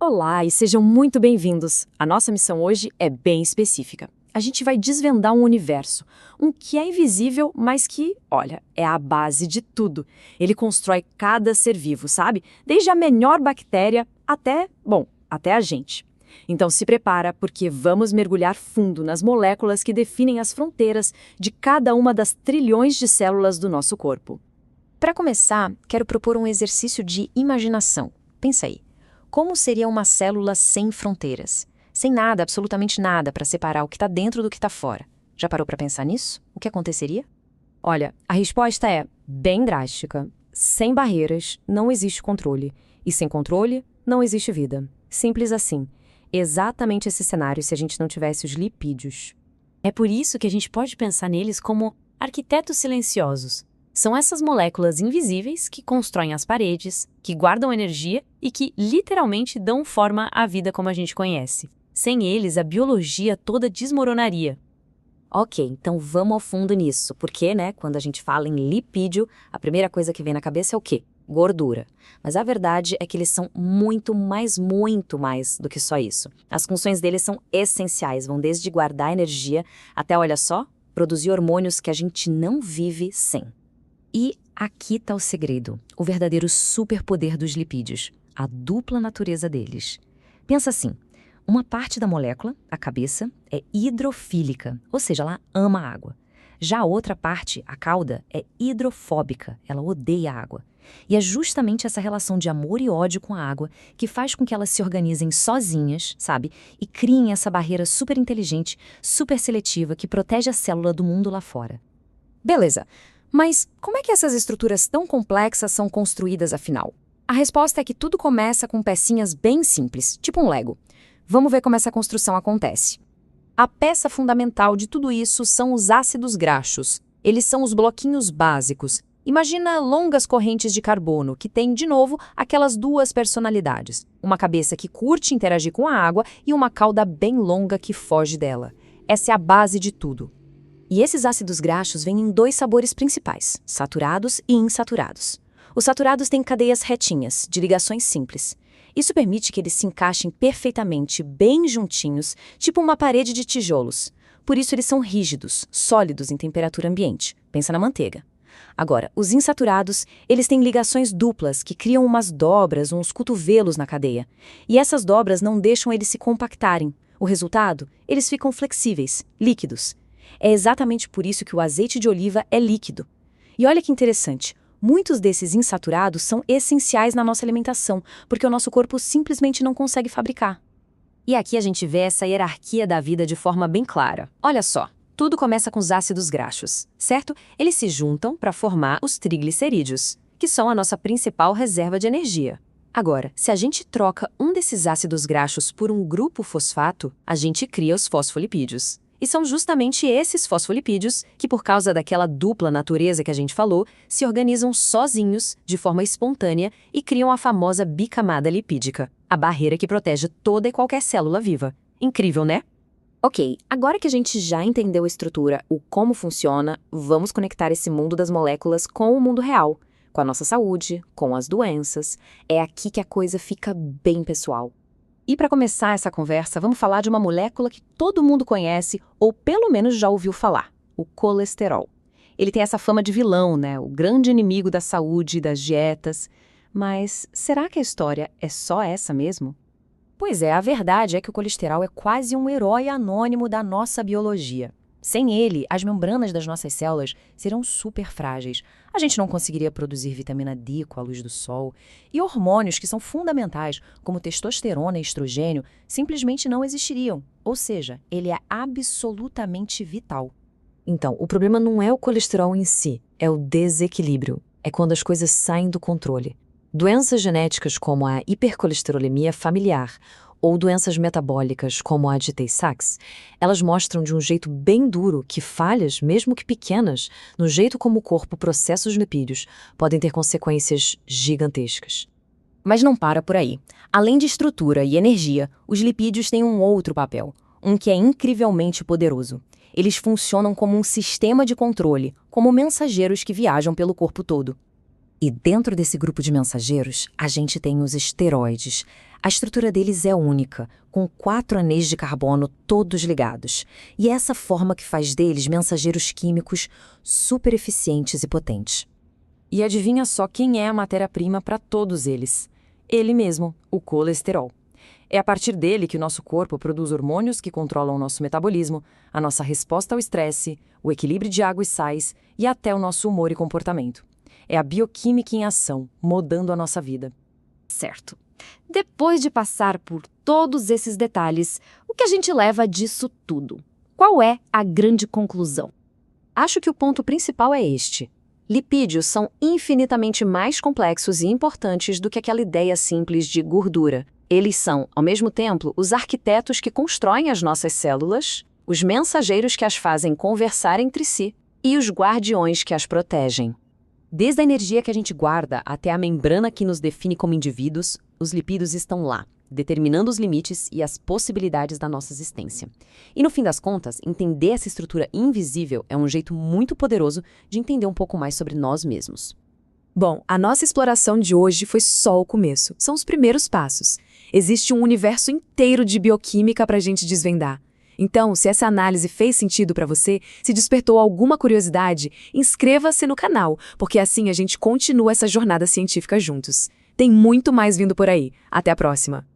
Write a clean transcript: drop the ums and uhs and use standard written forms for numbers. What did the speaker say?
Olá e sejam muito bem-vindos! A nossa missão hoje é bem específica. A gente vai desvendar um universo, um que é invisível, mas que, olha, é a base de tudo. Ele constrói cada ser vivo, sabe? Desde a menor bactéria até a gente. Então se prepara, porque vamos mergulhar fundo nas moléculas que definem as fronteiras de cada uma das trilhões de células do nosso corpo. Para começar, quero propor um exercício de imaginação. Pensa aí. Como seria uma célula sem fronteiras? Sem nada, absolutamente nada, para separar o que está dentro do que está fora. Já parou para pensar nisso? O que aconteceria? Olha, a resposta é bem drástica. Sem barreiras, não existe controle. E sem controle, não existe vida. Simples assim. Exatamente esse cenário se a gente não tivesse os lipídios. É por isso que a gente pode pensar neles como arquitetos silenciosos. São essas moléculas invisíveis que constroem as paredes, que guardam energia e que literalmente dão forma à vida como a gente conhece. Sem eles, a biologia toda desmoronaria. Ok, então vamos ao fundo nisso, porque, quando a gente fala em lipídio, a primeira coisa que vem na cabeça é o quê? Gordura. Mas a verdade é que eles são muito mais do que só isso. As funções deles são essenciais, vão desde guardar energia até, olha só, produzir hormônios que a gente não vive sem. E aqui está o segredo, o verdadeiro superpoder dos lipídios, a dupla natureza deles. Pensa assim, uma parte da molécula, a cabeça, é hidrofílica, ou seja, ela ama a água. Já a outra parte, a cauda, é hidrofóbica, ela odeia a água. E é justamente essa relação de amor e ódio com a água que faz com que elas se organizem sozinhas, sabe? E criem essa barreira super inteligente, super seletiva que protege a célula do mundo lá fora. Beleza. Mas como é que essas estruturas tão complexas são construídas, afinal? A resposta é que tudo começa com pecinhas bem simples, tipo um Lego. Vamos ver como essa construção acontece. A peça fundamental de tudo isso são os ácidos graxos. Eles são os bloquinhos básicos. Imagina longas correntes de carbono, que têm, de novo, aquelas duas personalidades. Uma cabeça que curte interagir com a água e uma cauda bem longa que foge dela. Essa é a base de tudo. E esses ácidos graxos vêm em dois sabores principais, saturados e insaturados. Os saturados têm cadeias retinhas, de ligações simples. Isso permite que eles se encaixem perfeitamente, bem juntinhos, tipo uma parede de tijolos. Por isso eles são rígidos, sólidos em temperatura ambiente. Pensa na manteiga. Agora, os insaturados, eles têm ligações duplas que criam umas dobras, uns cotovelos na cadeia. E essas dobras não deixam eles se compactarem. O resultado? Eles ficam flexíveis, líquidos. É exatamente por isso que o azeite de oliva é líquido. E olha que interessante, muitos desses insaturados são essenciais na nossa alimentação, porque o nosso corpo simplesmente não consegue fabricar. E aqui a gente vê essa hierarquia da vida de forma bem clara. Olha só, tudo começa com os ácidos graxos, certo? Eles se juntam para formar os triglicerídeos, que são a nossa principal reserva de energia. Agora, se a gente troca um desses ácidos graxos por um grupo fosfato, a gente cria os fosfolipídios. E são justamente esses fosfolipídios que, por causa daquela dupla natureza que a gente falou, se organizam sozinhos, de forma espontânea, e criam a famosa bicamada lipídica, a barreira que protege toda e qualquer célula viva. Incrível, né? Ok, agora que a gente já entendeu a estrutura, o como funciona, vamos conectar esse mundo das moléculas com o mundo real, com a nossa saúde, com as doenças. É aqui que a coisa fica bem pessoal. E para começar essa conversa, vamos falar de uma molécula que todo mundo conhece, ou pelo menos já ouviu falar, o colesterol. Ele tem essa fama de vilão, o grande inimigo da saúde e das dietas. Mas será que a história é só essa mesmo? Pois é, a verdade é que o colesterol é quase um herói anônimo da nossa biologia. Sem ele, as membranas das nossas células serão super frágeis. A gente não conseguiria produzir vitamina D com a luz do sol. E hormônios que são fundamentais, como testosterona e estrogênio, simplesmente não existiriam. Ou seja, ele é absolutamente vital. Então, o problema não é o colesterol em si, é o desequilíbrio. É quando as coisas saem do controle. Doenças genéticas como a hipercolesterolemia familiar ou doenças metabólicas como a de Tay-Sachs, elas mostram de um jeito bem duro que falhas, mesmo que pequenas, no jeito como o corpo processa os lipídios, podem ter consequências gigantescas. Mas não para por aí. Além de estrutura e energia, os lipídios têm um outro papel, um que é incrivelmente poderoso. Eles funcionam como um sistema de controle, como mensageiros que viajam pelo corpo todo. E dentro desse grupo de mensageiros, a gente tem os esteroides. A estrutura deles é única, com 4 anéis de carbono todos ligados. E é essa forma que faz deles mensageiros químicos super eficientes e potentes. E adivinha só quem é a matéria-prima para todos eles? Ele mesmo, o colesterol. É a partir dele que o nosso corpo produz hormônios que controlam o nosso metabolismo, a nossa resposta ao estresse, o equilíbrio de água e sais e até o nosso humor e comportamento. É a bioquímica em ação, mudando a nossa vida. Certo. Depois de passar por todos esses detalhes, o que a gente leva disso tudo? Qual é a grande conclusão? Acho que o ponto principal é este. Lipídios são infinitamente mais complexos e importantes do que aquela ideia simples de gordura. Eles são, ao mesmo tempo, os arquitetos que constroem as nossas células, os mensageiros que as fazem conversar entre si e os guardiões que as protegem. Desde a energia que a gente guarda até a membrana que nos define como indivíduos, os lipídios estão lá, determinando os limites e as possibilidades da nossa existência. E no fim das contas, entender essa estrutura invisível é um jeito muito poderoso de entender um pouco mais sobre nós mesmos. Bom, a nossa exploração de hoje foi só o começo. São os primeiros passos. Existe um universo inteiro de bioquímica para a gente desvendar. Então, se essa análise fez sentido para você, se despertou alguma curiosidade, inscreva-se no canal, porque assim a gente continua essa jornada científica juntos. Tem muito mais vindo por aí. Até a próxima!